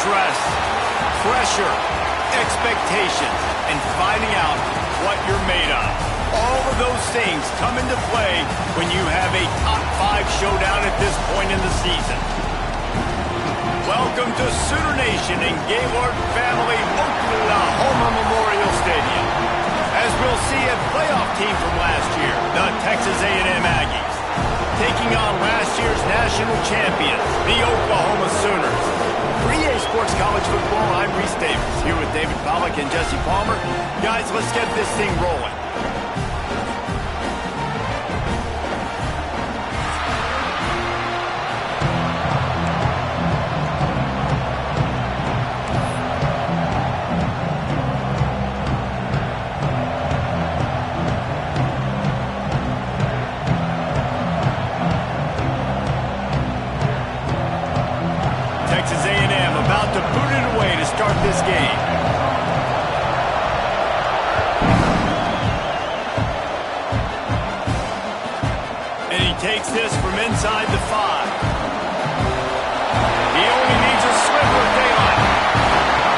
stress, pressure, expectations, and finding out what you're made of. All of those things come into play when you have a top 5 showdown at this point in the season. Welcome to Sooner Nation in Gaylord Family Oklahoma Memorial Stadium. As we'll see a playoff team from last year, the Texas A&M Aggies, taking on last year's national champions, the Oklahoma Sooners. For EA Sports College Football, I'm Reese Davis, here with David Pollack and Jesse Palmer. Guys, let's get this thing rolling. Texas A&M about to boot it away to start this game. And he takes this from inside the 5. He only needs a sliver of daylight.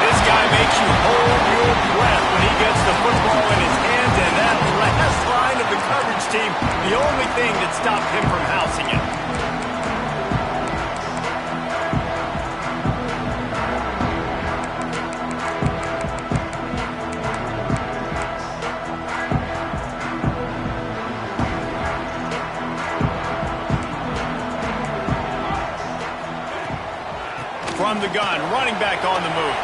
This guy makes you hold your breath when he gets the football in his hands, and that last line of the coverage team, the only thing that stopped him from housing it. From the gun, running back on the move.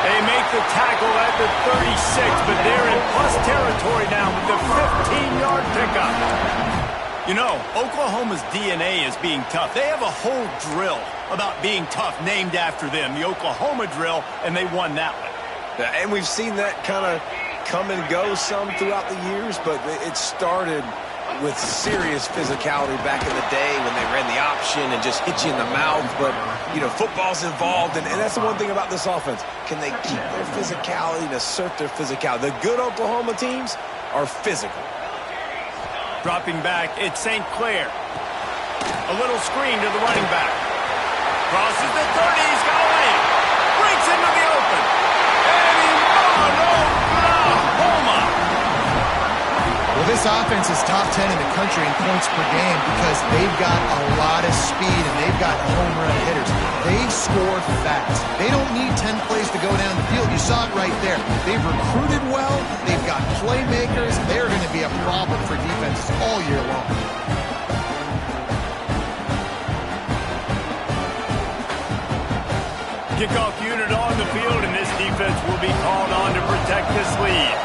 They make the tackle at the 36, but they're in plus territory now with the 15-yard pickup. You know, Oklahoma's DNA is being tough. They have a whole drill about being tough named after them, the Oklahoma drill, and they won that one. Yeah, and we've seen that kind of come and go some throughout the years, but it started with serious physicality back in the day when they ran the option and just hit you in the mouth. But, you know, football's involved, and that's the one thing about this offense. Can they keep their physicality and assert their physicality? The good Oklahoma teams are physical. Dropping back, it's St. Clair. A little screen to the running back. Crosses the 30, he's got a lane. Breaks into the open. And he's on Oklahoma. Well, this offense is top 10 in the country in points per game because they've got a lot of speed and they've got home run hitters. They score fast. They don't need 10 plays to go down the field. You saw it right there. They've recruited well. They've got playmakers. They're going to be a problem for defenses all year long. Kickoff unit on the field, and this defense will be called on to protect this lead.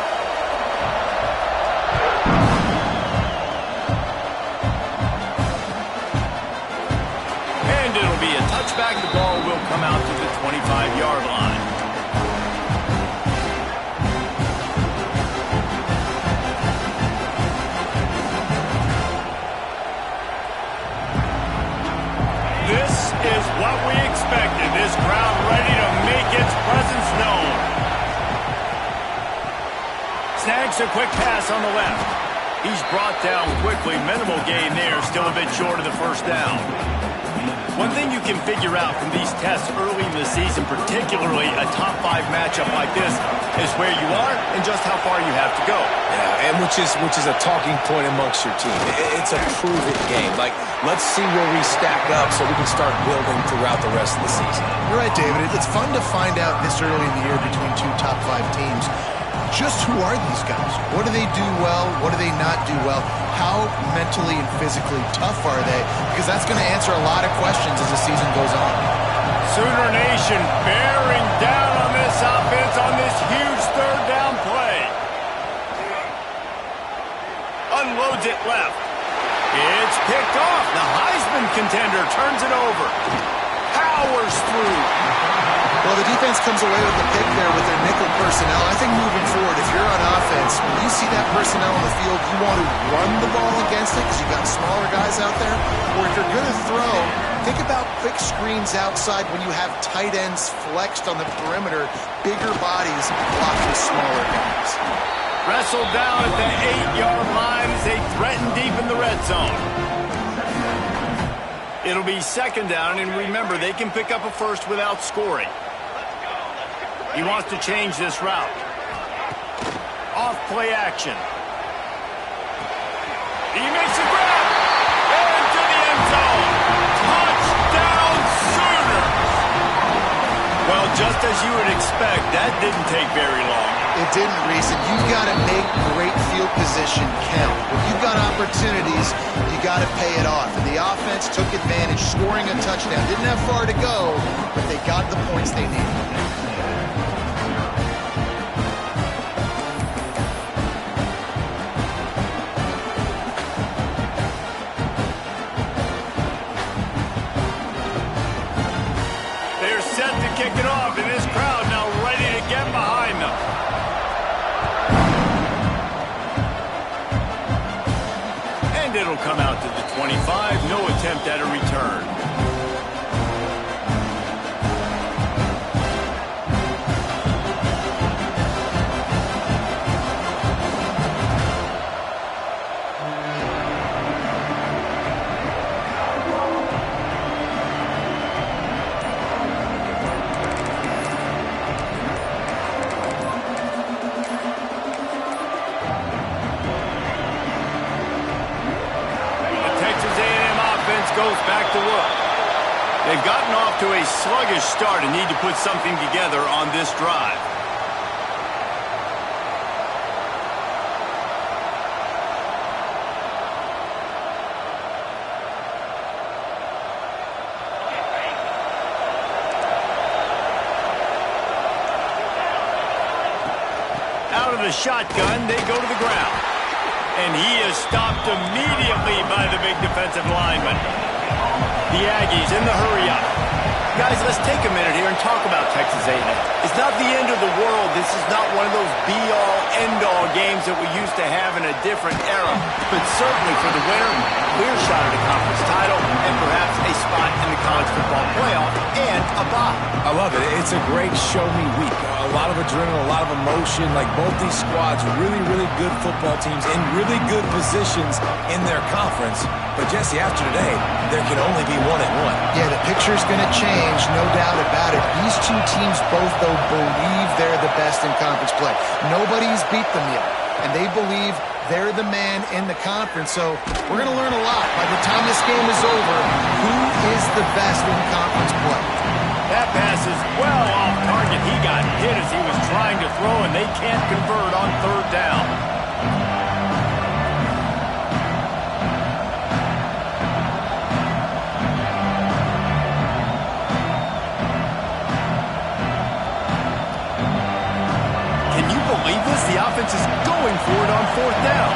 And it'll be a touchback. The ball will come out to the 25-yard line. This is what we expected. This crowd ready to make its presence known. Snags a quick pass on the left. He's brought down quickly. Minimal gain there. Still a bit short of the first down. One thing you can figure out from these tests early in the season, particularly a top 5 matchup like this, is where you are and just how far you have to go. Yeah, and which is a talking point amongst your team. It's a prove-it game. Like, let's see where we stack up so we can start building throughout the rest of the season. You're right, David. It's fun to find out this early in the year between 2 top 5 teams. Just who are these guys? What do they do well? What do they not do well? How mentally and physically tough are they? Because that's going to answer a lot of questions as the season goes on. Sooner Nation bearing down on this offense on this huge third down play. Unloads it left. It's picked off. The Heisman contender turns it over. Powers through. Well, the defense comes away with the pick there with their nickel personnel. I think moving forward, if you're on offense, when you see that personnel on the field, you want to run the ball against it because you've got smaller guys out there. Or if you're going to throw, think about quick screens outside when you have tight ends flexed on the perimeter, bigger bodies blocking smaller guys. Wrestled down at the 8-yard line as they threaten deep in the red zone. It'll be second down, and remember, they can pick up a first without scoring. He wants to change this route. Off play action. He makes a grab. Into the end zone. Touchdown Sooners. Well, just as you would expect, that didn't take very long. It didn't, Reese. You've got to make great field position count. When you've got opportunities, you got to pay it off. And the offense took advantage, scoring a touchdown. Didn't have far to go, but they got the points they needed. They're set to kick it off, and this crowd now ready to get behind them. And it'll come out to the 25. No attempt at a return. Goes back to work. They've gotten off to a sluggish start and need to put something together on this drive. Out of the shotgun, they go to the ground. And he is stopped immediately by the big defensive lineman. The Aggies in the hurry-up. Guys, let's take a minute here and talk about Texas A&M. It's not the end of the world. This is not one of those be-all, end-all games that we used to have in a different era. But certainly for the winner, clear shot at a conference title and perhaps a spot in the college football playoff and a bye. I love it. It's a great show-me week. A lot of adrenaline, a lot of emotion. Like both these squads, really, really good football teams in really good positions in their conference. But, Jesse, after today, there can only be 1-1. Yeah, the picture's going to change, no doubt about it. These two teams both, though, believe they're the best in conference play. Nobody's beat them yet, and they believe they're the man in the conference. So we're going to learn a lot. By the time this game is over, who is the best in conference play? That pass is well off target. He got hit as he was trying to throw, and they can't convert on third down. Believe this? The offense is going for it on fourth down.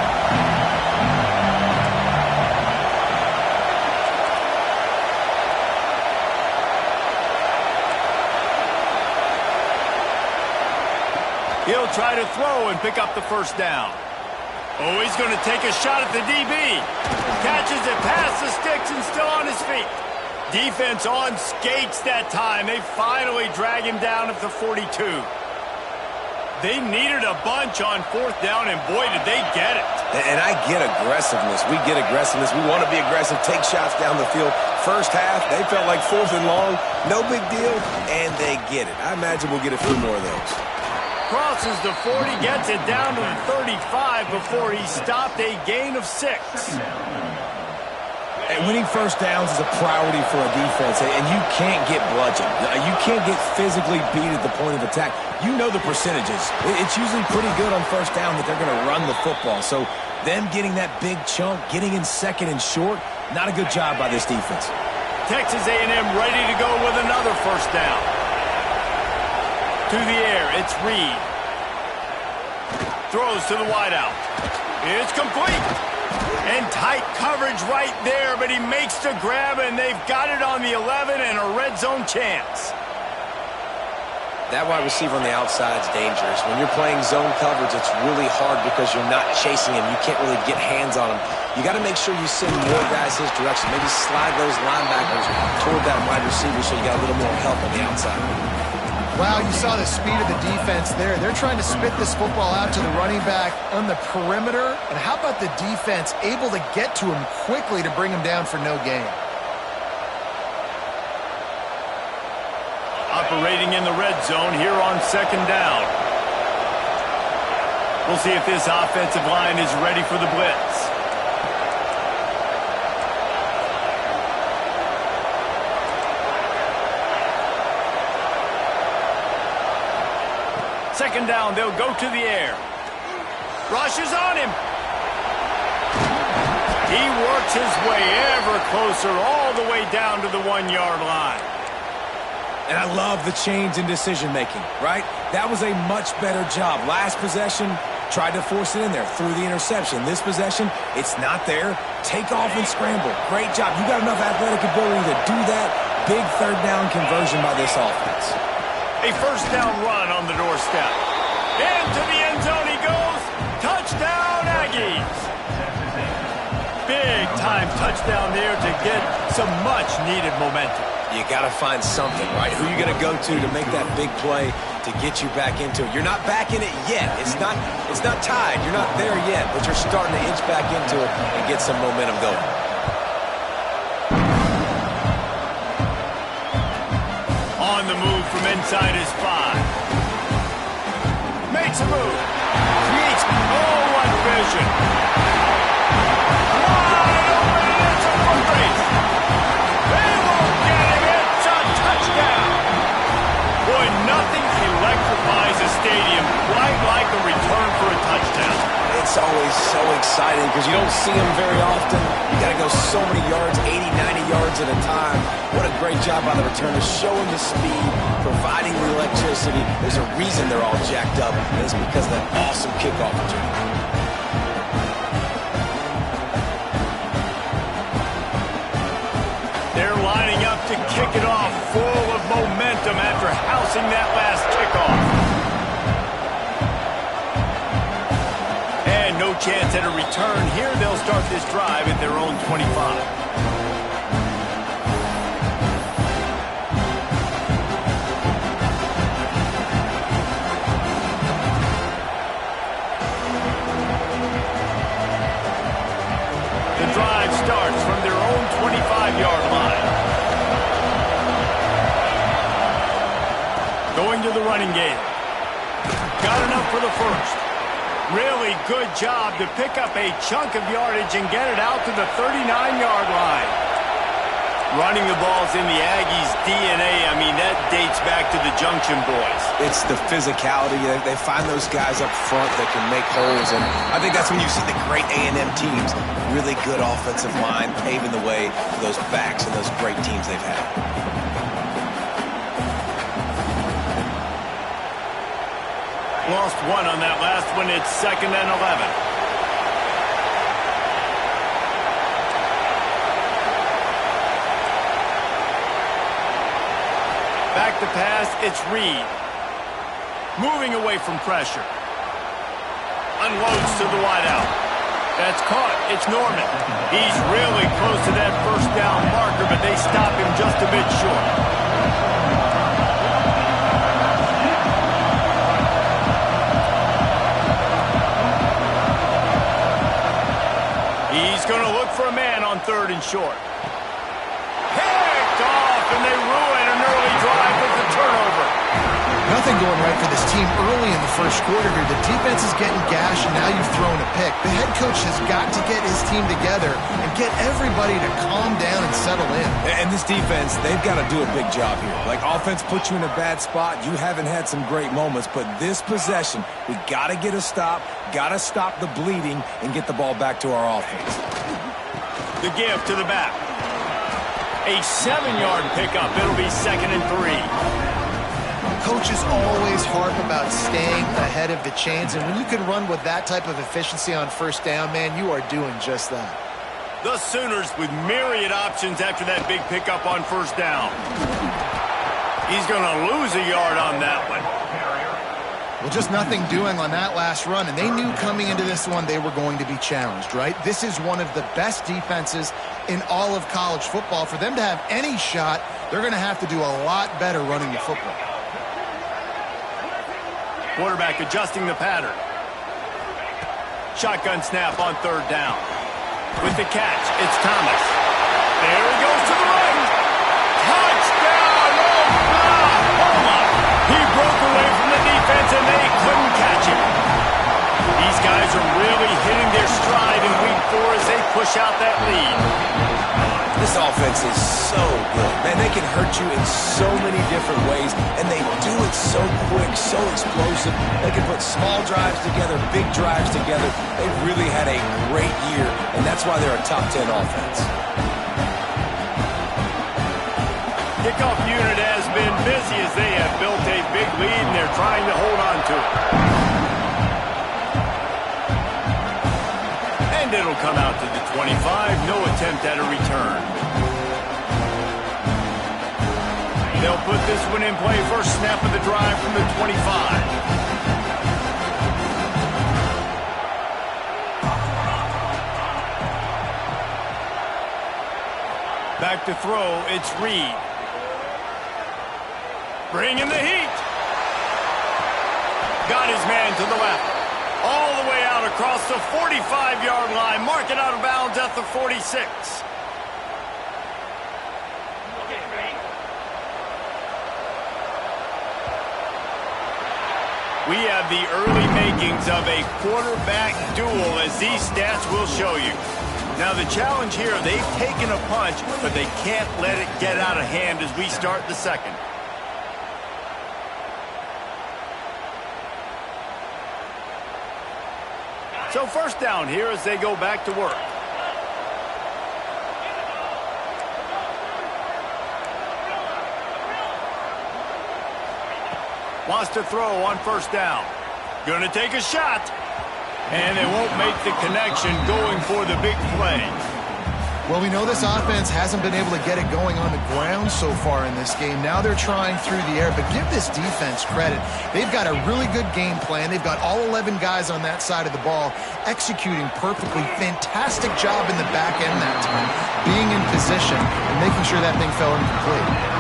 He'll try to throw and pick up the first down. Oh, he's going to take a shot at the DB. Catches it past the sticks and still on his feet. Defense on skates that time. They finally drag him down at the 42. They needed a bunch on fourth down, and boy, did they get it. And I get aggressiveness. We get aggressiveness. We want to be aggressive, take shots down the field. First half, they felt like fourth and long. No big deal, and they get it. I imagine we'll get a few more of those. Crosses the 40, gets it down to the 35 before he stopped, a gain of 6. And winning first downs is a priority for a defense, and you can't get bludgeoned. You can't get physically beat at the point of attack. You know the percentages. It's usually pretty good on first down that they're going to run the football. So them getting that big chunk, getting in second and short, not a good job by this defense. Texas A&M ready to go with another first down. To the air, it's Reed. Throws to the wideout. It's complete. And tight coverage right there, but he makes the grab, and they've got it on the 11 and a red zone chance. That wide receiver on the outside is dangerous. When you're playing zone coverage, it's really hard because you're not chasing him. You can't really get hands on him. You got to make sure you send more guys his direction. Maybe slide those linebackers toward that wide receiver so you got a little more help on the outside. Wow, you saw the speed of the defense there. They're trying to spit this football out to the running back on the perimeter. And how about the defense able to get to him quickly to bring him down for no gain? operating in the red zone here on second down. We'll see if this offensive line is ready for the blitz. Second down, they'll go to the air. Rush is on him. He works his way ever closer all the way down to the 1-yard line. And I love the change in decision-making, right? That was a much better job. Last possession, tried to force it in there through the interception. This possession, it's not there. Take off and scramble. Great job. You got enough athletic ability to do that. Big third down conversion by this offense. A first down run on the doorstep. Into the end zone he goes. Touchdown, Aggies. Big-time touchdown there to get some much-needed momentum. You got to find something, right? Who you going to go to make that big play to get you back into it? You're not back in it yet. It's not tied. You're not there yet, but you're starting to inch back into it and get some momentum going. On the move from inside his 5. Makes a move. Creates what vision. Wide open, it's a foot race. They won't get him. It's a touchdown. Boy, nothing electrifies a stadium quite like a return for a touchdown. It's always so exciting because you don't see them very often. You got to go so many yards, 80, 90 yards at a time. What a great job by the returners, showing the speed, providing the electricity. There's a reason they're all jacked up, and it's because of that awesome kickoff return. They're lining up to kick it off full of momentum after housing that last kickoff. And no chance at a return here. They'll start this drive at their own 25. The drive starts from their own 25-yard line. Going to the running game. Got enough for the first. Really good job to pick up a chunk of yardage and get it out to the 39-yard line. Running the ball's in the Aggies' DNA. I mean, that dates back to the Junction Boys. It's the physicality. They find those guys up front that can make holes, and I think that's when you see the great A&M teams. Really good offensive line paving the way for those backs and those great teams they've had. Lost one on that last one. It's 2nd and 11. Back to pass, it's Reed. Moving away from pressure. Unloads to the wideout. That's caught. It's Norman. He's really close to that first down marker, but they stop him just a bit short. He's going to look for a man on 3rd and short. Picked off, and they ruin an early drive with the turnover. Nothing going right for this team early in the first quarter here. The defense is getting gashed, and now you've thrown a pick. The head coach has got to get his team together and get everybody to calm down and settle in. And this defense, they've got to do a big job here. Like, offense puts you in a bad spot. You haven't had some great moments, but this possession, we got to get a stop, got to stop the bleeding, and get the ball back to our offense. The give to the back. A 7-yard pickup. It'll be 2nd and 3. Coaches always harp about staying ahead of the chains, and when you can run with that type of efficiency on first down, man, you are doing just that. The Sooners with myriad options after that big pickup on first down. He's going to lose a yard on that one. Well, just nothing doing on that last run, and they knew coming into this one they were going to be challenged, right? This is one of the best defenses in all of college football. For them to have any shot, they're going to have to do a lot better running the football. Quarterback adjusting the pattern. Shotgun snap on 3rd down. With the catch, it's Thomas. There he goes to the right. Touchdown! Oh, These guys are really hitting their stride in week 4 as they push out that lead. This offense is so good. Man, they can hurt you in so many different ways, and they do it so quick, so explosive. They can put small drives together, big drives together. They've really had a great year, and that's why they're a top 10 offense. Kickoff unit has been busy as they have built a big lead, and they're trying to hold on to it. And it'll come out to the 25. No attempt at a return. They'll put this one in play. First snap of the drive from the 25. Back to throw, it's Reed. Bringing the heat. Got his man to the left. All the way out across the 45-yard line. Mark it out of bounds at the 46. We have the early makings of a quarterback duel, as these stats will show you. Now the challenge here, they've taken a punch, but they can't let it get out of hand as we start the second. So first down here as they go back to work. Wants to throw on first down. Gonna take a shot. And they won't make the connection going for the big play. Well, we know this offense hasn't been able to get it going on the ground so far in this game. Now they're trying through the air, but give this defense credit. They've got a really good game plan. They've got all 11 guys on that side of the ball executing perfectly. Fantastic job in the back end that time, being in position and making sure that thing fell incomplete.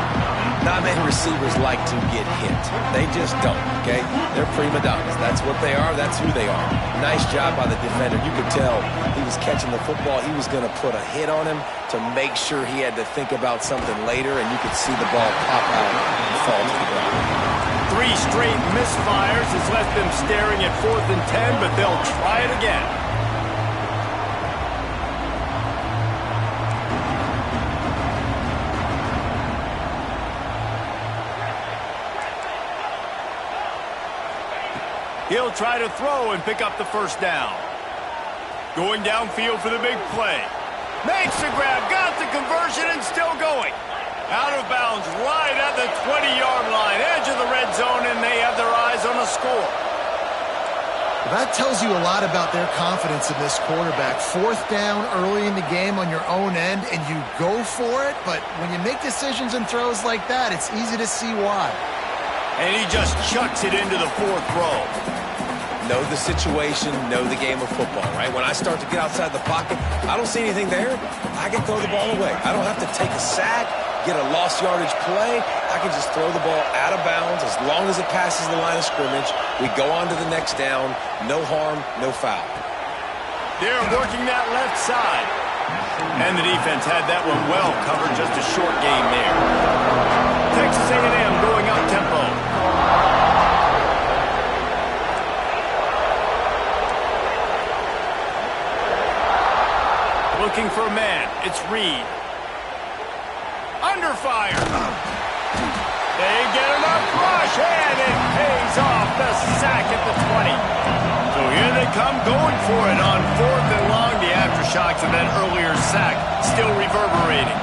Not many receivers like to get hit. They just don't, okay? They're prima donnas. That's what they are. That's who they are. Nice job by the defender. You could tell he was catching the football. He was going to put a hit on him to make sure he had to think about something later, and you could see the ball pop out and fall to the ground. 3 straight misfires has left them staring at 4th and 10, but they'll try it again. He'll try to throw and pick up the first down. Going downfield for the big play. Makes the grab, got the conversion, and still going. Out of bounds right at the 20-yard line. Edge of the red zone, and they have their eyes on a score. Well, that tells you a lot about their confidence in this quarterback. 4th down early in the game on your own end, and you go for it, but when you make decisions and throws like that, it's easy to see why. And he just chucks it into the 4th row. Know the situation, know the game of football, right? When I start to get outside the pocket, I don't see anything there. I can throw the ball away. I don't have to take a sack, get a lost yardage play. I can just throw the ball out of bounds as long as it passes the line of scrimmage. We go on to the next down. No harm, no foul. They're working that left side. And the defense had that one well covered. Just a short gain there. Texas A&M going up tempo. Looking for a man. It's Reed. Under fire. They get enough rush, and it pays off. The sack at the 20. So here they come going for it on 4th and long. The aftershocks of that earlier sack still reverberating.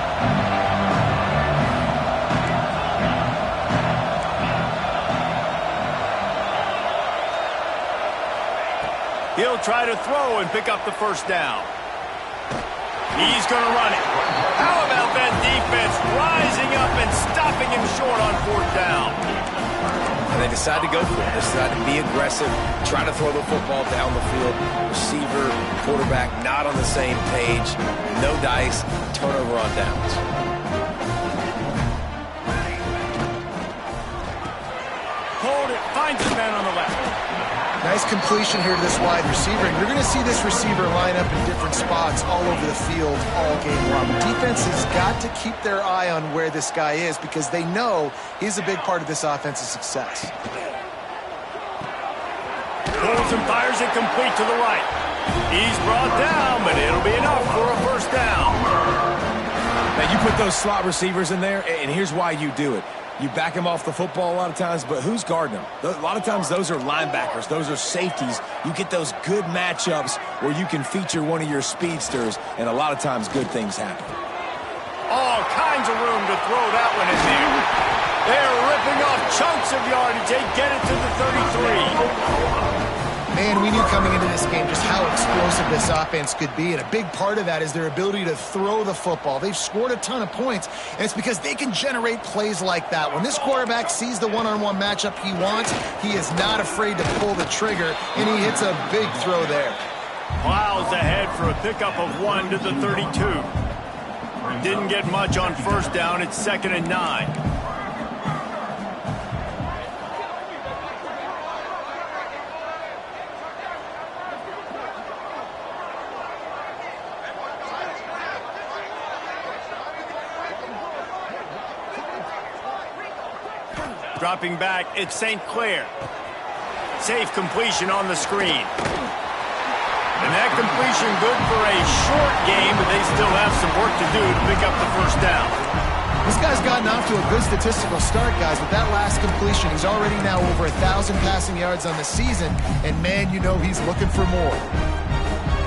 He'll try to throw and pick up the first down. He's going to run it. How about that defense rising up and stopping him short on 4th down? And they decide to go for it. They decide to be aggressive, try to throw the football down the field. Receiver, quarterback not on the same page. No dice, turnover on downs. Hold it, finds his man on the left. Nice completion here to this wide receiver, and you're going to see this receiver line up in different spots all over the field all game long. Defense has got to keep their eye on where this guy is because they know he's a big part of this offense's success. Put Pulls and fires it complete to the right. He's brought down, but it'll be enough for a first down. Now, you put those slot receivers in there, and here's why you do it. You back them off the football a lot of times, but who's guarding them? A lot of times those are linebackers. Those are safeties. You get those good matchups where you can feature one of your speedsters, and a lot of times good things happen. All kinds of room to throw that one in there. They're ripping off chunks of yardage. They get it to the 33. Man, we knew coming into this game just how explosive this offense could be, and a big part of that is their ability to throw the football. They've scored a ton of points, and it's because they can generate plays like that. When this quarterback sees the one-on-one matchup he wants, he is not afraid to pull the trigger, and he hits a big throw there. Plows ahead for a pickup of 1 to the 32. Didn't get much on first down. It's 2nd and 9. Dropping back, it's St. Clair. Safe completion on the screen. And that completion good for a short game, but they still have some work to do to pick up the first down. This guy's gotten off to a good statistical start, guys. With that last completion, he's already now over 1,000 passing yards on the season, and man, you know he's looking for more.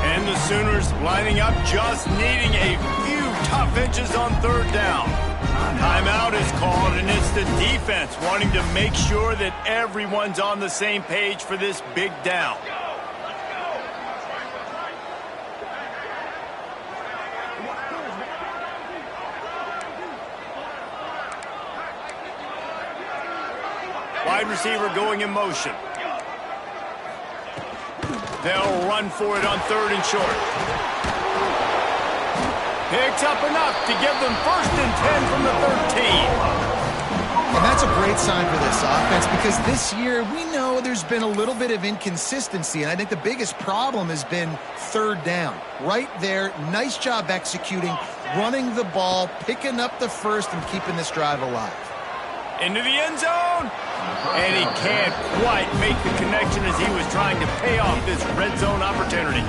And the Sooners lining up, just needing a few tough inches on third down. Timeout is called, and it's the defense wanting to make sure that everyone's on the same page for this big down. Wide receiver going in motion. They'll run for it on 3rd and short. Picks up enough to give them 1st and 10 from the 13. And that's a great sign for this offense because this year we know there's been a little bit of inconsistency, and I think the biggest problem has been 3rd down. Right there, nice job executing, running the ball, picking up the 1st, and keeping this drive alive. Into the end zone, and he can't quite make the connection as he was trying to pay off this red zone opportunity.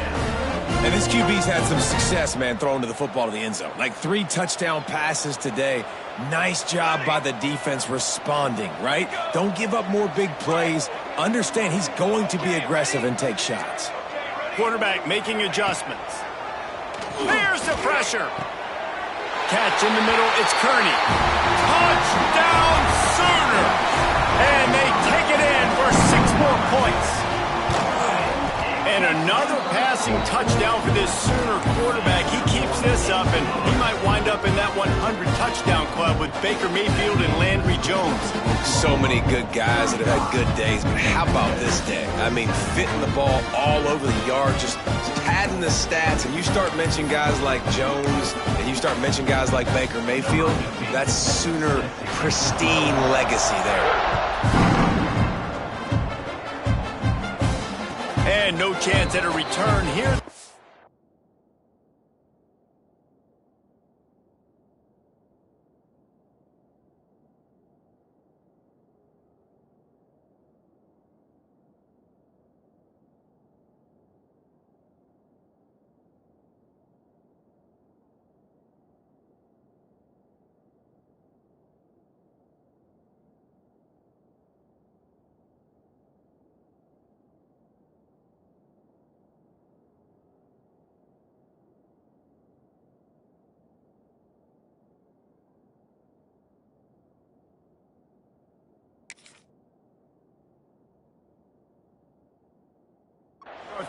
And this QB's had some success, man, throwing to the football to the end zone. Like 3 touchdown passes today. Nice job by the defense responding, right? Don't give up more big plays. Understand he's going to be aggressive and take shots. Quarterback making adjustments. There's the pressure. Catch in the middle, it's Kearney. Touchdown Sooner! And they take it in for 6 more points. And another passing touchdown for this Sooner quarterback. He keeps this up, and he might wind up in that 100 touchdown club with Baker Mayfield and Landry Jones. So many good guys that have had good days, but how about this day? I mean, fitting the ball all over the yard, just padding the stats, and you start mentioning guys like Jones, and you start mentioning guys like Baker Mayfield, that's Sooner pristine legacy there. And no chance at a return here.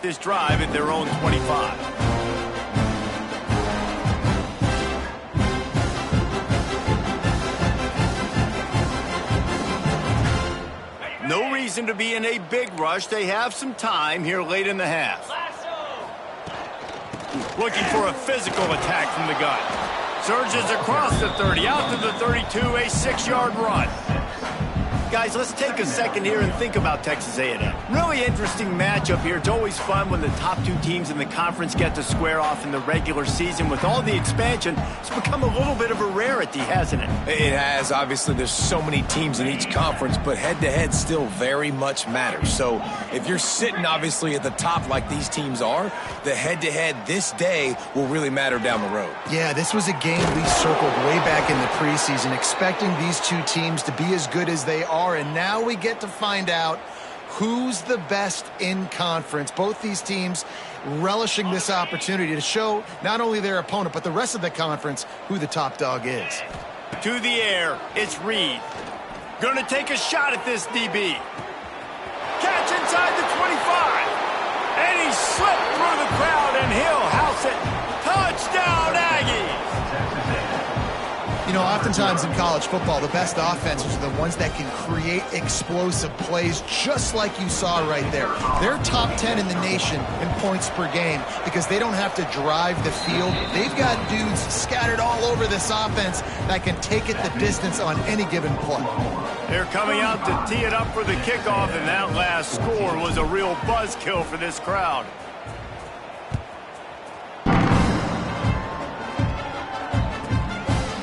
This drive at their own 25. No reason to be in a big rush. They have some time here late in the half. Looking for a physical attack from the gun. Surges across the 30, out to the 32, a 6-yard run. Guys, let's take a second here and think about Texas A&M. Really interesting matchup here. It's always fun when the top two teams in the conference get to square off in the regular season. With all the expansion, it's become a little bit of a rarity, hasn't it? It has. Obviously, there's so many teams in each conference, but head-to-head still very much matters. So if you're sitting, obviously, at the top like these teams are, the head-to-head this day will really matter down the road. Yeah, this was a game we circled way back in the preseason, expecting these two teams to be as good as they are, and now we get to find out who's the best in conference. Both these teams relishing this opportunity to show not only their opponent, but the rest of the conference who the top dog is. To the air, it's Reed. Gonna take a shot at this DB. Catch inside the 25. And he slipped through the crowd, and he'll house it. Touchdown, Aggies! You know, oftentimes in college football, the best offenses are the ones that can create explosive plays, just like you saw right there. They're top 10 in the nation in points per game because they don't have to drive the field. They've got dudes scattered all over this offense that can take it the distance on any given play. They're coming out to tee it up for the kickoff, and that last score was a real buzzkill for this crowd.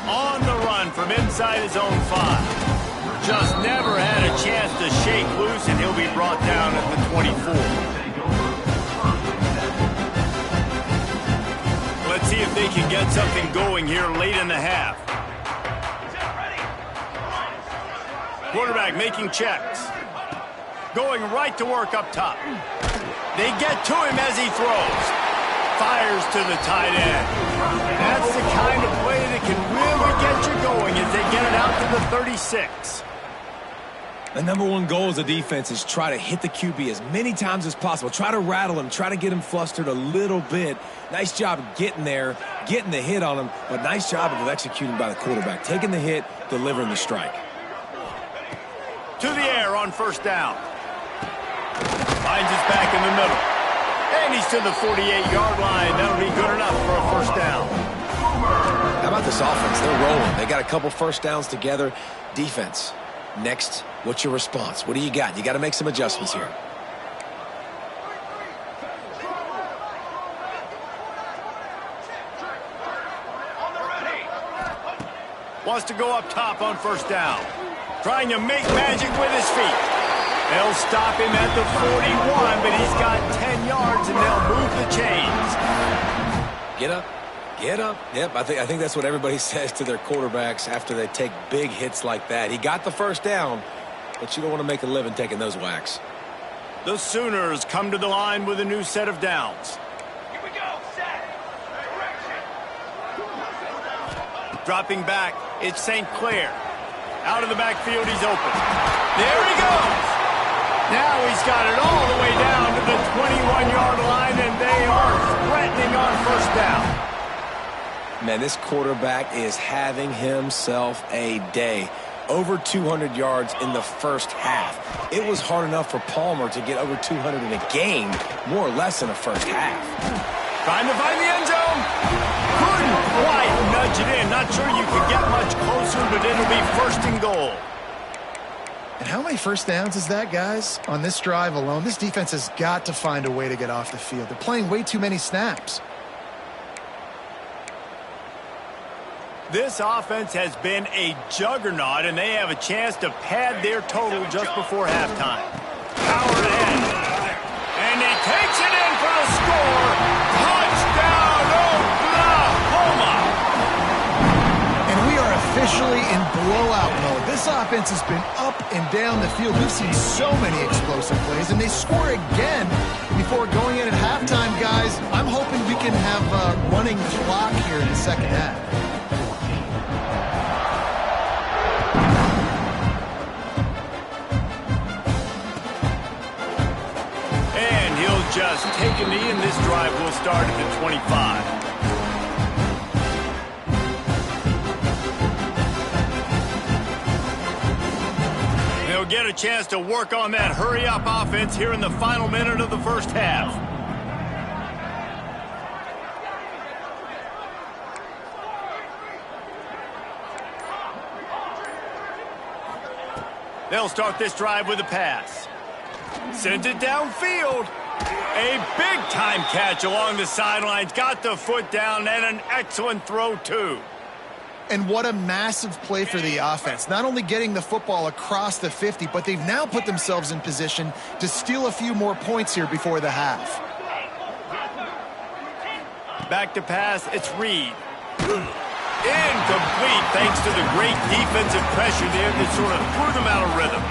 On the run from inside his own 5. Just never had a chance to shake loose, and he'll be brought down at the 24. Let's see if they can get something going here late in the half. Quarterback making checks. Going right to work up top. They get to him as he throws. Fires to the tight end. That's the kind of play that can really get you going as they get it out to the 36. The number one goal as a defense is try to hit the QB as many times as possible. Try to rattle him, try to get him flustered a little bit. Nice job getting there, getting the hit on him, but nice job of executing by the quarterback. Taking the hit, delivering the strike. To the air on first down. Finds his back in the middle. And he's to the 48-yard line. That'll be good enough for a first down. How about this offense? They're rolling. They got a couple first downs together. Defense, next, what's your response? What do you got? You got to make some adjustments here. Wants to go up top on first down. Trying to make magic with his feet. They'll stop him at the 41, but he's got 10 yards, and they'll move the chains. Get up. Get up. Yep, I think that's what everybody says to their quarterbacks after they take big hits like that. He got the first down, but you don't want to make a living taking those whacks. The Sooners come to the line with a new set of downs. Here we go. Set. Dropping back, it's St. Clair. Out of the backfield, he's open. There he goes. Now he's got it all the way down to the 21-yard line, and they are threatening on first down. Man, this quarterback is having himself a day. Over 200 yards in the first half. It was hard enough for Palmer to get over 200 in a game, more or less in the first half. Trying to find the end zone. Couldn't quite nudge it in. Not sure you could get much closer, but it'll be first and goal. And how many first downs is that, guys? On this drive alone, this defense has got to find a way to get off the field. They're playing way too many snaps. This offense has been a juggernaut, and they have a chance to pad their total just before halftime. Powered ahead. And he takes it in for the score. Touchdown, Oklahoma! And we are officially in blowout mode. This offense has been up and down the field. We've seen so many explosive plays, and they score again before going in at halftime, guys. I'm hoping we can have a running clock here in the second half. And he'll just take a knee, and this drive will start at the 25. They'll get a chance to work on that hurry-up offense here in the final minute of the first half. They'll start this drive with a pass. Sends it downfield. A big-time catch along the sidelines. Got the foot down and an excellent throw, too. And what a massive play for the offense. Not only getting the football across the 50, but they've now put themselves in position to steal a few more points here before the half. Back to pass, it's Reed. Incomplete thanks to the great defensive pressure there that sort of threw them out of rhythm.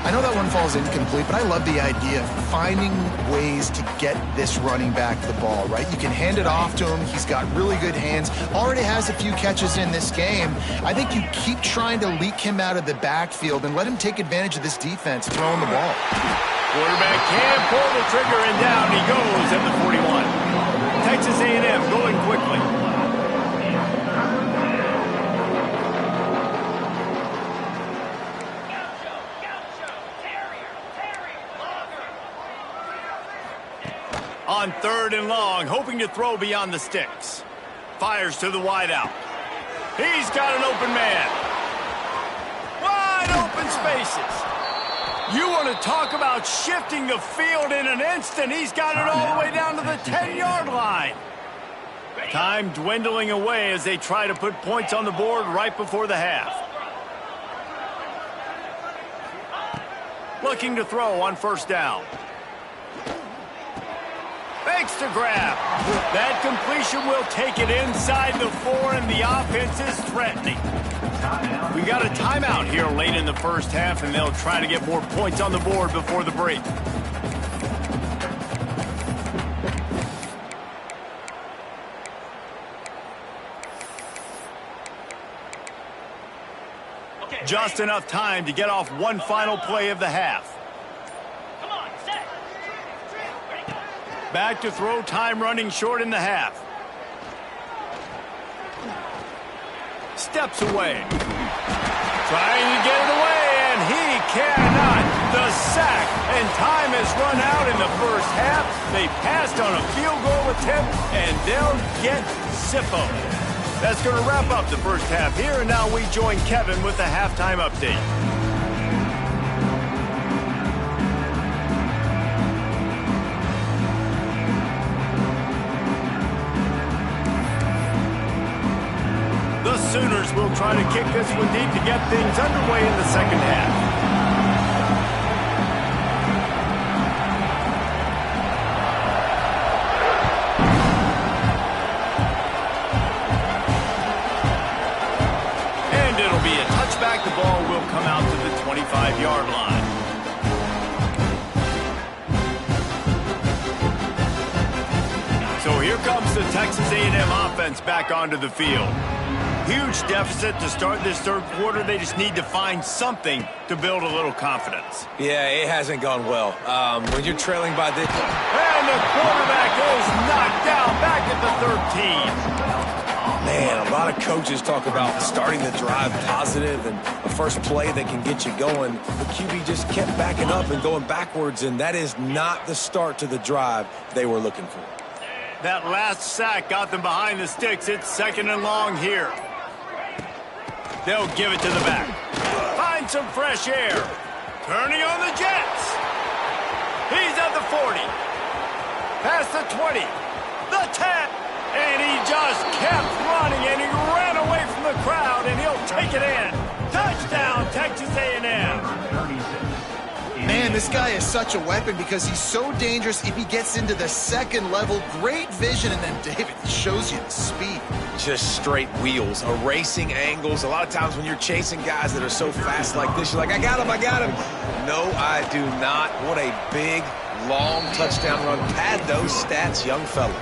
I know that one falls incomplete, but I love the idea of finding ways to get this running back the ball, right? You can hand it off to him. He's got really good hands. Already has a few catches in this game. I think you keep trying to leak him out of the backfield and let him take advantage of this defense throwing the ball. Quarterback can pull the trigger, and down he goes at the 41. Texas A&M going quickly. On 3rd and long, hoping to throw beyond the sticks. Fires to the wideout. He's got an open man. Wide open spaces. You want to talk about shifting the field in an instant. He's got it all the way down to the 10-yard line. Time dwindling away as they try to put points on the board right before the half. Looking to throw on 1st down. Fakes to grab. That completion will take it inside the 4, and the offense is threatening. We got a timeout here late in the 1st half, and they'll try to get more points on the board before the break. Just enough time to get off one final play of the half. Back to throw, time running short in the half. Steps away. Trying to get it away, and he cannot. The sack, and time has run out in the 1st half. They passed on a field goal attempt, and they'll get Sippo. That's going to wrap up the 1st half here, and now we join Kevin with the halftime update. The Sooners will try to kick this one deep to get things underway in the 2nd half. And it'll be a touchback. The ball will come out to the 25-yard line. So here comes the Texas A&M offense back onto the field. Huge deficit to start this 3rd quarter. They just need to find something to build a little confidence. Yeah, it hasn't gone well. When you're trailing by this... And the quarterback is knocked down back at the 13. Man, a lot of coaches talk about starting the drive positive and a first play that can get you going. The QB just kept backing up and going backwards, and that is not the start to the drive they were looking for. That last sack got them behind the sticks. It's 2nd and long here. They'll give it to the back. Find some fresh air. Turning on the Jets. He's at the 40. Past the 20. The 10. And he just kept running, and he ran away from the crowd, and he'll take it in. Touchdown, Texas A&M. Man, this guy is such a weapon because he's so dangerous if he gets into the 2nd level. Great vision, and then David shows you the speed. Just straight wheels, erasing angles. A lot of times when you're chasing guys that are so fast like this, you're like, I got him, I got him. No, I do not. What a big, long touchdown run. Pad those stats, young fella.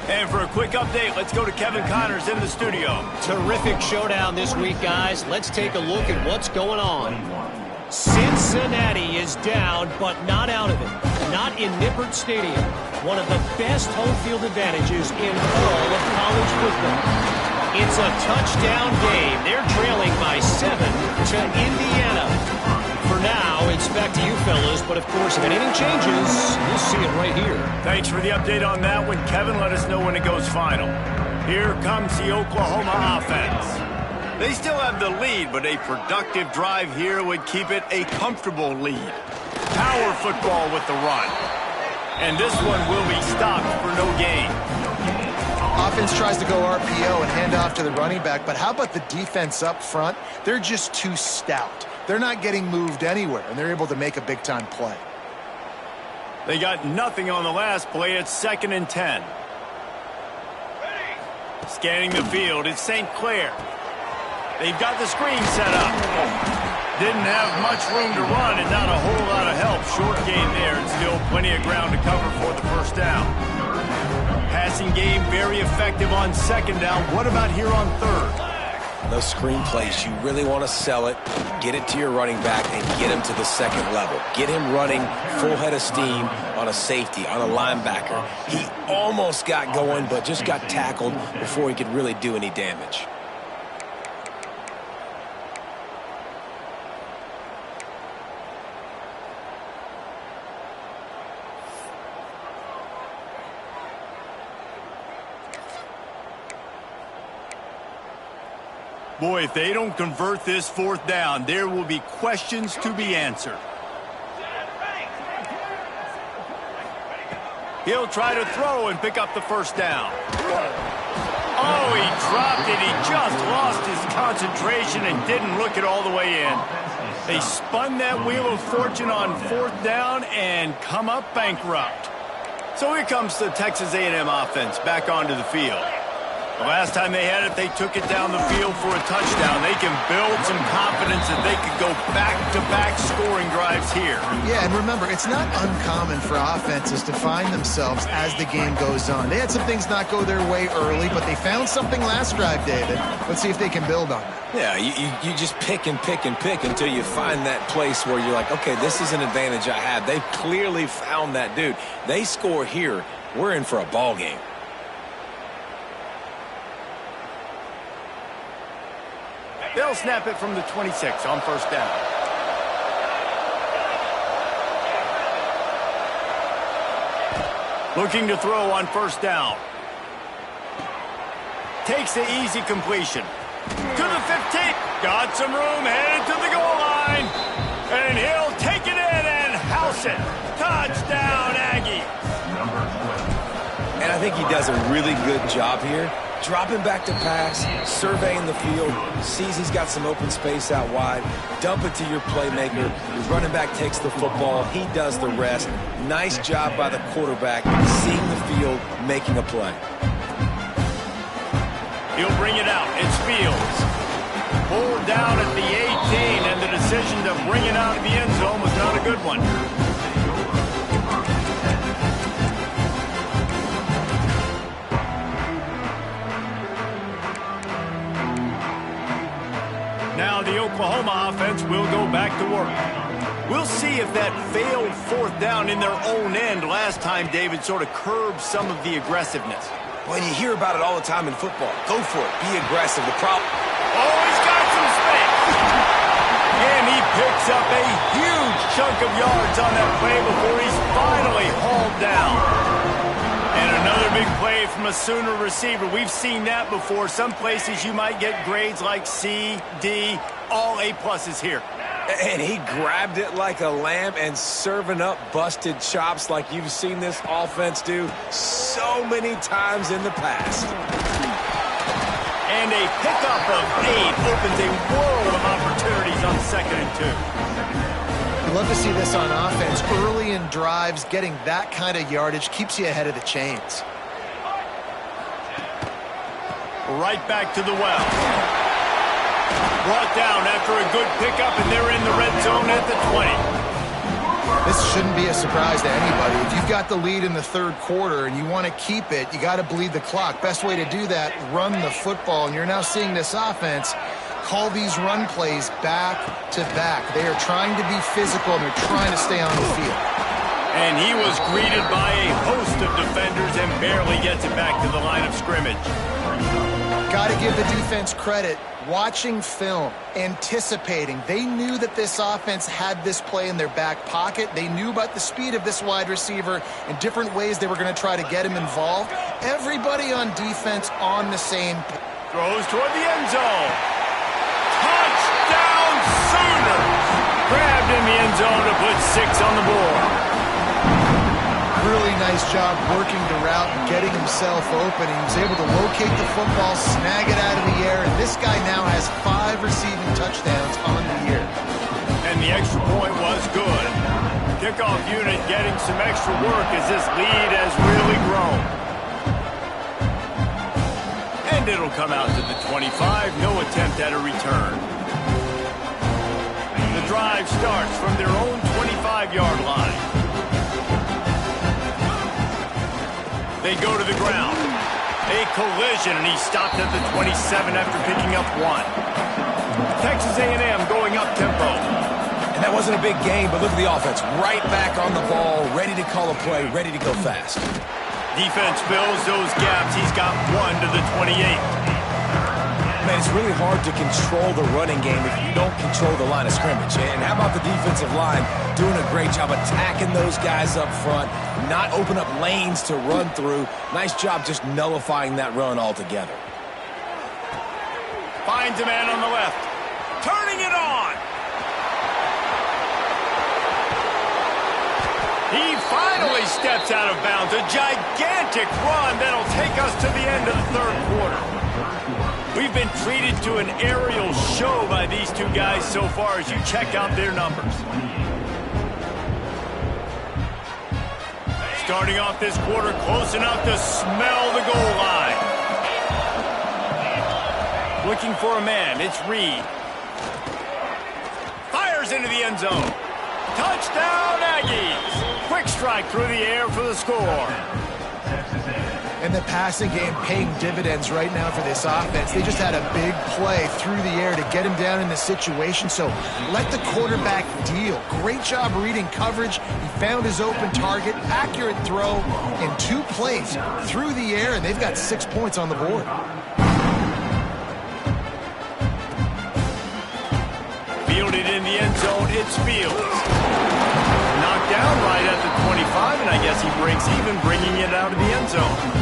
And for a quick update, let's go to Kevin Connors in the studio. Terrific showdown this week, guys. Let's take a look at what's going on. Cincinnati is down, but not out of it. Not in Nippert Stadium. One of the best home field advantages in all of college football. It's a touchdown game. They're trailing by 7 to Indiana. For now, it's back to you fellas, but of course, if anything changes, you'll see it right here. Thanks for the update on that one, Kevin. Let us know when it goes final. Here comes the Oklahoma offense. They still have the lead, but a productive drive here would keep it a comfortable lead. Power football with the run. And this one will be stopped for no gain. Offense tries to go RPO and hand off to the running back, but how about the defense up front? They're just too stout. They're not getting moved anywhere, and they're able to make a big-time play. They got nothing on the last play. It's 2nd and 10. Scanning the field, it's St. Clair. They've got the screen set up. Didn't have much room to run and not a whole lot of help. Short gain there and still plenty of ground to cover for the first down. Passing game very effective on 2nd down. What about here on 3rd? Those screen plays, you really want to sell it, get it to your running back, and get him to the 2nd level. Get him running full head of steam on a safety, on a linebacker. He almost got going, but just got tackled before he could really do any damage. Boy, if they don't convert this 4th down, there will be questions to be answered. He'll try to throw and pick up the 1st down. Oh, he dropped it. He just lost his concentration and didn't look it all the way in. They spun that wheel of fortune on 4th down and come up bankrupt. So here comes the Texas A&M offense back onto the field. The last time they had it, they took it down the field for a touchdown. They can build some confidence that they could go back-to-back scoring drives here. Yeah, and remember, it's not uncommon for offenses to find themselves as the game goes on. They had some things not go their way early, but they found something last drive, David. Let's see if they can build on that. Yeah, you just pick and pick and pick until you find that place where you're like, okay, this is an advantage I have. They've clearly found that dude. They score here, we're in for a ball game. They'll snap it from the 26 on 1st down. Looking to throw on 1st down. Takes the easy completion. To the 15. Got some room, headed to the goal line. And he'll take it in and house it. Touchdown, Aggie. And I think he does a really good job here. Dropping back to pass, surveying the field, sees he's got some open space out wide, dump it to your playmaker. Your running back takes the football, he does the rest. Nice job by the quarterback, seeing the field, making a play. He'll bring it out. It's Fields. Pulled down at the 18, and the decision to bring it out of the end zone was not a good one. Now the Oklahoma offense will go back to work. We'll see if that failed 4th down in their own end last time, David, sort of curbed some of the aggressiveness. When you hear about it all the time in football, go for it. Be aggressive. The problem... Oh, he's got some space. And he picks up a huge chunk of yards on that play before he's finally hauled down. And another big play from a Sooner receiver. We've seen that before. Some places you might get grades like C, D, all A+ here. And he grabbed it like a lamb and serving up busted chops like you've seen this offense do so many times in the past. And a pickup of 8 opens a world of opportunities on 2nd and 2. I'd love to see this on offense. Early in drives, getting that kind of yardage keeps you ahead of the chains. Right back to the well. Brought down after a good pickup, and they're in the red zone at the 20. This shouldn't be a surprise to anybody. If you've got the lead in the 3rd quarter and you want to keep it, you got to bleed the clock. Best way to do that, run the football. And you're now seeing this offense call these run plays back to back. They are trying to be physical, and they're trying to stay on the field. And he was greeted by a host of defenders and barely gets it back to the line of scrimmage. Got to give the defense credit. Watching film, anticipating. They knew that this offense had this play in their back pocket. They knew about the speed of this wide receiver and different ways they were going to try to get him involved. Everybody on defense on the same page. Throws toward the end zone. zone to put 6 on the board. Really nice job working the route and getting himself open. He was able to locate the football, snag it out of the air, and this guy now has 5 receiving touchdowns on the year. And the extra point was good. Kickoff unit getting some extra work as this lead has really grown. And it'll come out to the 25. No attempt at a return. The drive starts from their own 25-yard line. They go to the ground. A collision, and he stopped at the 27 after picking up 1. Texas A&M going up-tempo. And that wasn't a big gain, but look at the offense. Right back on the ball, ready to call a play, ready to go fast. Defense fills those gaps. He's got 1 to the 28. Man, it's really hard to control the running game if you don't control the line of scrimmage. And how about the defensive line doing a great job attacking those guys up front, not open up lanes to run through. Nice job just nullifying that run altogether. Finds a man on the left. Turning it on. He finally steps out of bounds. A gigantic run that'll take us to the end of the third quarter. We've been treated to an aerial show by these two guys so far as you check out their numbers. Starting off this quarter close enough to smell the goal line. Looking for a man, it's Reed. Fires into the end zone. Touchdown Aggies! Quick strike through the air for the score. And the passing game paying dividends right now for this offense. They just had a big play through the air to get him down in the situation. So let the quarterback deal. Great job reading coverage. He found his open target, accurate throw in 2 plays through the air, and they've got 6 points on the board. Fielded in the end zone, it's Fields. Knocked down right at the 25, and I guess he breaks even, bringing it out of the end zone.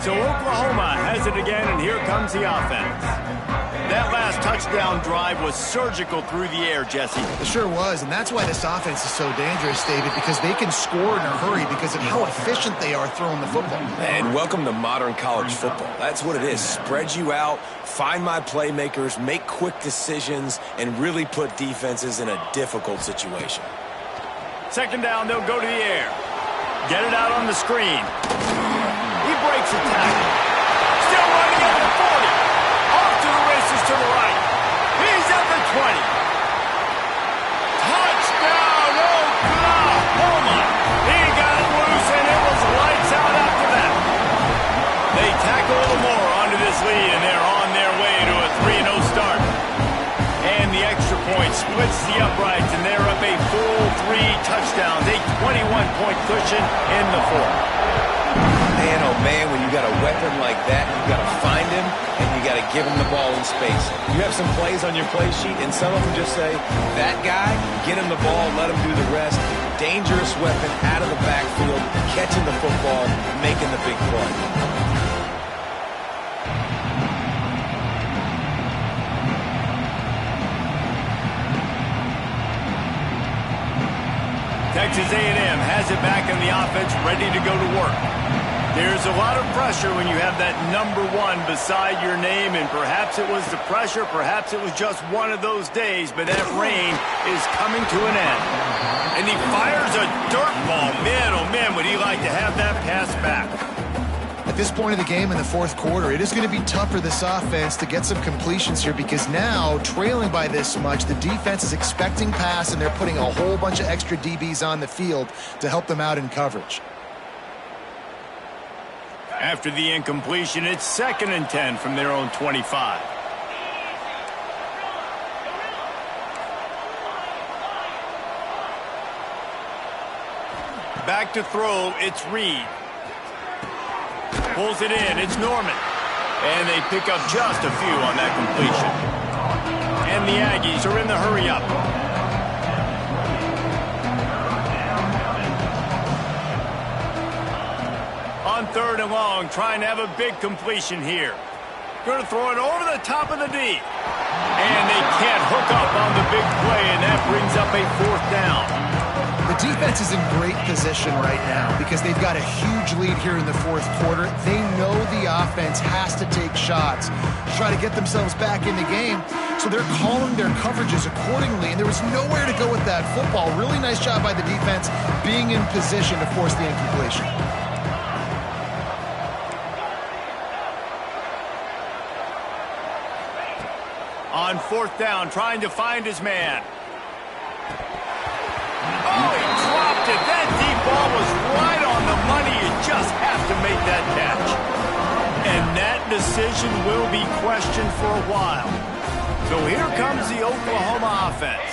So Oklahoma has it again, and here comes the offense. That last touchdown drive was surgical through the air, Jesse. It sure was, and that's why this offense is so dangerous, David, because they can score in a hurry because of how efficient they are throwing the football. And welcome to modern college football. That's what it is. Spread you out, find my playmakers, make quick decisions, and really put defenses in a difficult situation. Second down, they'll go to the air. Get it out on the screen. He breaks a tackle. Still running at the 40. Off to the races to the right. He's at the 20. Touchdown, Oklahoma. He got loose, and it was lights out after that. They tackle a little more onto this lead, and they're on their way to a 3-0 start. And the extra point splits the uprights, and they're up a full 3 touchdowns, a 21-point cushion in the fourth. Man, oh man, when you got a weapon like that, you got to find him, and you got to give him the ball in space. You have some plays on your play sheet, and some of them just say, that guy, get him the ball, let him do the rest. Dangerous weapon out of the backfield, catching the football, making the big play. Texas A&M has it back in the offense, ready to go to work. There's a lot of pressure when you have that number 1 beside your name, and perhaps it was the pressure, perhaps it was just one of those days, but that rain is coming to an end. And he fires a dirt ball. Man, oh man, would he like to have that pass back. At this point of the game in the fourth quarter, it is going to be tough for this offense to get some completions here because now, trailing by this much, the defense is expecting pass, and they're putting a whole bunch of extra DBs on the field to help them out in coverage. After the incompletion, it's 2nd and 10 from their own 25. Back to throw, it's Reed. Pulls it in, it's Norman. And they pick up just a few on that completion. And the Aggies are in the hurry-up. On 3rd and long, trying to have a big completion here. Going to throw it over the top of the D. And they can't hook up on the big play, and that brings up a 4th down. The defense is in great position right now because they've got a huge lead here in the 4th quarter. They know the offense has to take shots to try to get themselves back in the game. So they're calling their coverages accordingly, and there was nowhere to go with that football. Really nice job by the defense being in position to force the incompletion. On 4th down, trying to find his man. Oh, he dropped it. That deep ball was right on the money. You just have to make that catch. And that decision will be questioned for a while. So here comes the Oklahoma offense.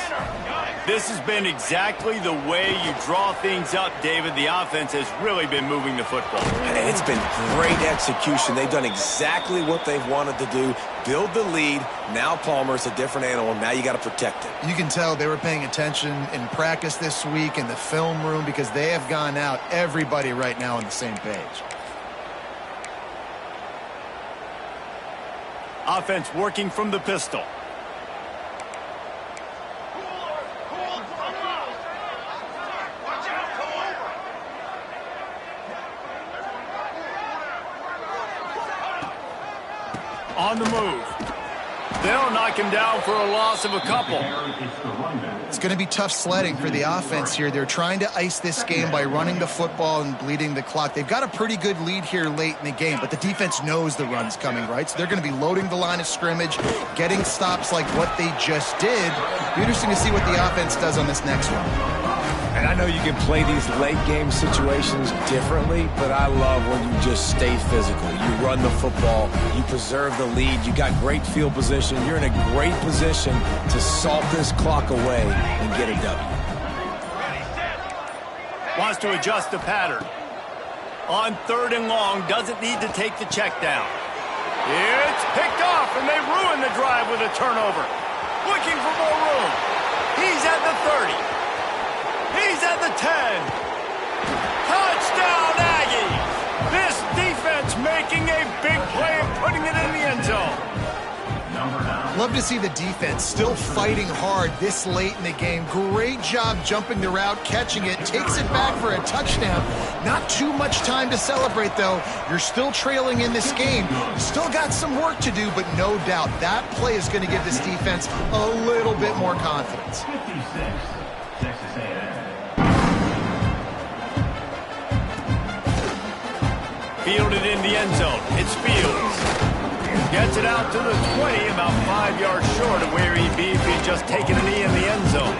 This has been exactly the way you draw things up, David. The offense has really been moving the football. It's been great execution. They've done exactly what they've wanted to do. Build the lead. Now Palmer's a different animal. Now you got to protect it. You can tell they were paying attention in practice this week in the film room because they have gone out, everybody right now on the same page. Offense working from the pistol. On the move. They'll knock him down for a loss of a couple. It's going to be tough sledding for the offense here. They're trying to ice this game by running the football and bleeding the clock. They've got a pretty good lead here late in the game, but the defense knows the run's coming, right? So they're going to be loading the line of scrimmage, getting stops like what they just did. It'll be interesting to see what the offense does on this next one. And I know you can play these late-game situations differently, but I love when you just stay physical. You run the football. You preserve the lead. You got great field position. You're in a great position to salt this clock away and get a W. Wants to adjust the pattern. On 3rd and long, doesn't need to take the check down. It's picked off, and they ruin the drive with a turnover. Looking for more room. He's at the 30. He's at the 10. Touchdown, Aggies! This defense making a big play and putting it in the end zone. Love to see the defense still fighting hard this late in the game. Great job jumping the route, catching it, takes it back for a touchdown. Not too much time to celebrate, though. You're still trailing in this game. Still got some work to do, but no doubt that play is going to give this defense a little bit more confidence. 56, Texas A&M. Fielded in the end zone. It's Fields. Gets it out to the 20, about 5 yards short of where he'd be if he'd just taken a knee in the end zone.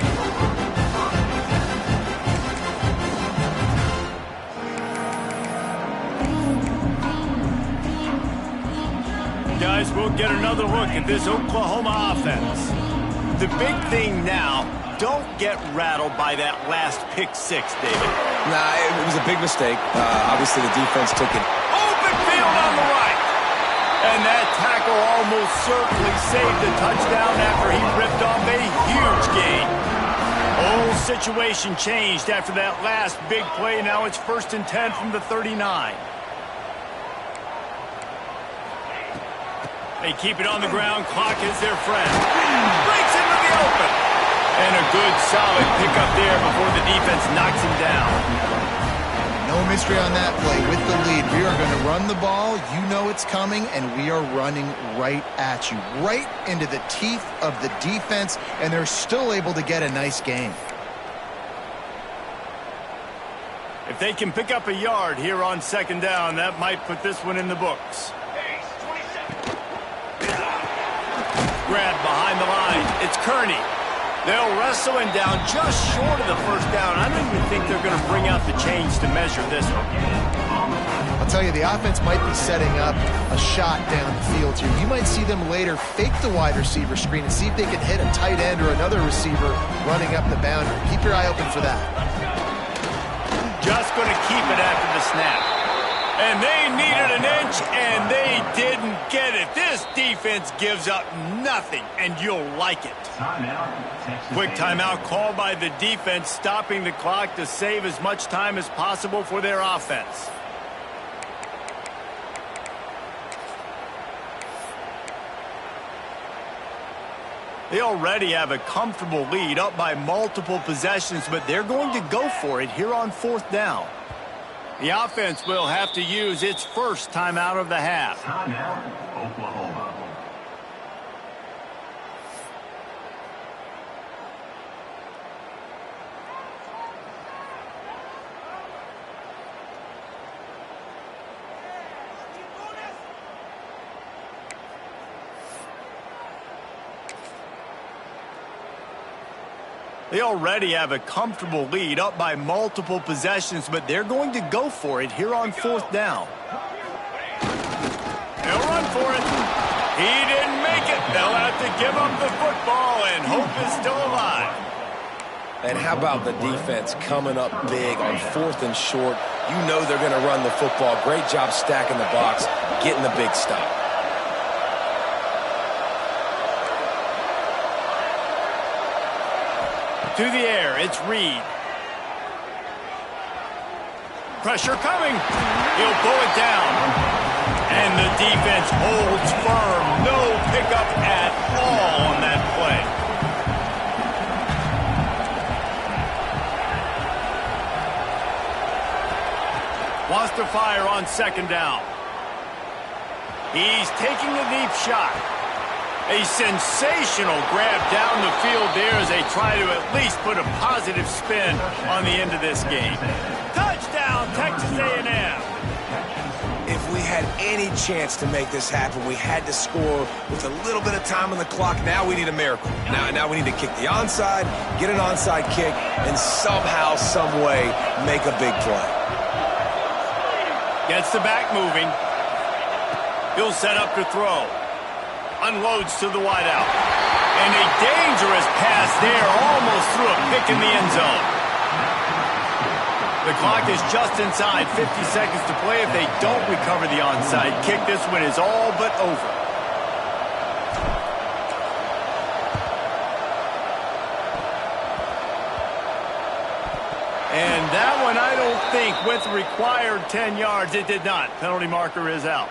Guys, we'll get another look at this Oklahoma offense. The big thing now, don't get rattled by that last pick six, David. Nah, it was a big mistake. Obviously, the defense took it. Open field on the right. And that tackle almost certainly saved the touchdown after he ripped off a huge gain. Whole situation changed after that last big play. Now it's 1st and 10 from the 39. They keep it on the ground. Clock is their friend. Breaks into the open. And a good, solid pickup there before the defense knocks him down. No mystery on that play. With the lead, we are going to run the ball. You know it's coming, and we are running right at you, right into the teeth of the defense, and they're still able to get a nice gain. If they can pick up a yard here on 2nd down, that might put this one in the books. Grab behind the line. It's Kearney. They'll wrestle him down just short of the 1st down. I don't even think they're going to bring out the chains to measure this one. I'll tell you, the offense might be setting up a shot down the field here. You might see them later fake the wide receiver screen and see if they can hit a tight end or another receiver running up the boundary. Keep your eye open for that. Just going to keep it after the snap. And they needed an inch, and they didn't get it. This defense gives up nothing, and you'll like it. Quick timeout called by the defense, stopping the clock to save as much time as possible for their offense. They already have a comfortable lead, up by multiple possessions, but they're going to go for it here on 4th down. The offense will have to use its first timeout of the half. Timeout, Oklahoma. They already have a comfortable lead, up by multiple possessions, but they're going to go for it here on 4th down. They'll run for it. He didn't make it. They'll have to give up the football, and hope is still alive. And how about the defense coming up big on 4th and short? You know they're going to run the football. Great job stacking the box, getting the big stop. To the air, it's Reed. Pressure coming. He'll pull it down. And the defense holds firm. No pickup at all on that play. Wants to fire on 2nd down. He's taking a deep shot. A sensational grab down the field there as they try to at least put a positive spin on the end of this game. Touchdown, Texas A&M. If we had any chance to make this happen, we had to score with a little bit of time on the clock. Now we need a miracle. Now we need to kick the onside, get an onside kick, and somehow, some way, make a big play. Gets the back moving. He'll set up to throw. Unloads to the wideout. And a dangerous pass there, almost threw a pick in the end zone. The clock is just inside 50 seconds to play. If they don't recover the onside kick, this one is all but over. And that one, I don't think, went the required 10 yards. It did not. Penalty marker is out.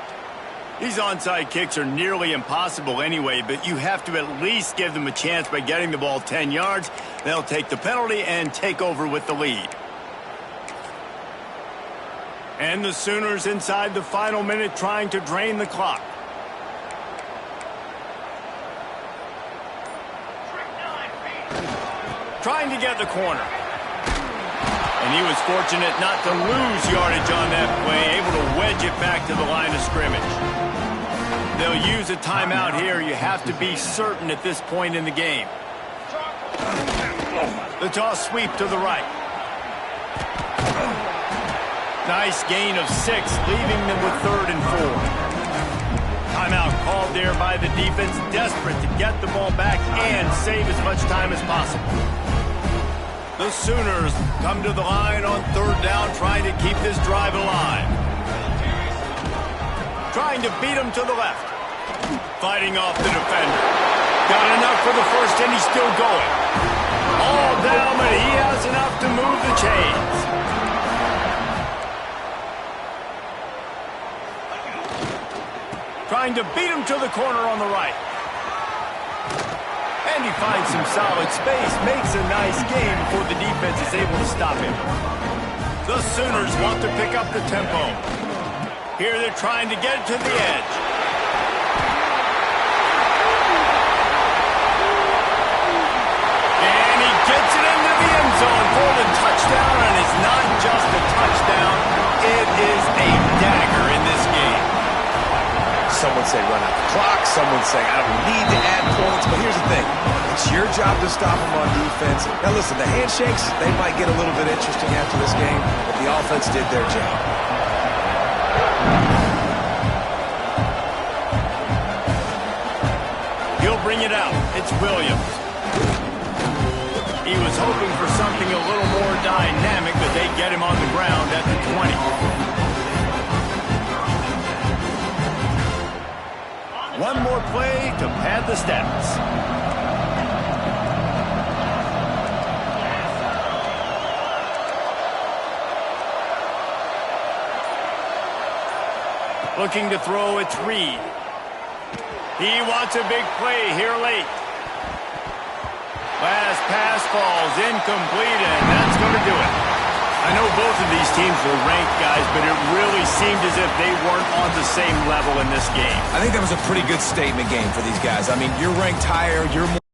These onside kicks are nearly impossible anyway, but you have to at least give them a chance by getting the ball 10 yards. They'll take the penalty and take over with the lead. And the Sooners inside the final minute trying to drain the clock. Trying to get the corner. And he was fortunate not to lose yardage on that play, able to wedge it back to the line of scrimmage. They'll use a timeout here. You have to be certain at this point in the game. The toss sweep to the right. Nice gain of 6, leaving them with 3rd and 4. Timeout called there by the defense, desperate to get the ball back and save as much time as possible. The Sooners come to the line on 3rd down, trying to keep this drive alive. Trying to beat him to the left. Fighting off the defender. Got enough for the first, and he's still going. All down, but he has enough to move the chains. Trying to beat him to the corner on the right. And he finds some solid space, makes a nice game before the defense is able to stop him. The Sooners want to pick up the tempo. Here they're trying to get to the edge. And he gets it into the end zone for the touchdown, and it's not just a touchdown, it is a dagger in this game. Some would say run out the clock. Some would say I don't need to add points. But here's the thing. It's your job to stop them on defense. Now, listen, the handshakes, they might get a little bit interesting after this game, but the offense did their job. He'll bring it out. It's Williams. He was hoping for something a little more dynamic, but they get him on the ground at the 20. One more play to pad the stats. Looking to throw, it's Reed. He wants a big play here late. Last pass falls incomplete, and that's going to do it. I know both of these teams were ranked, guys, but it really seemed as if they weren't on the same level in this game. I think that was a pretty good statement game for these guys. I mean, you're ranked higher, you're more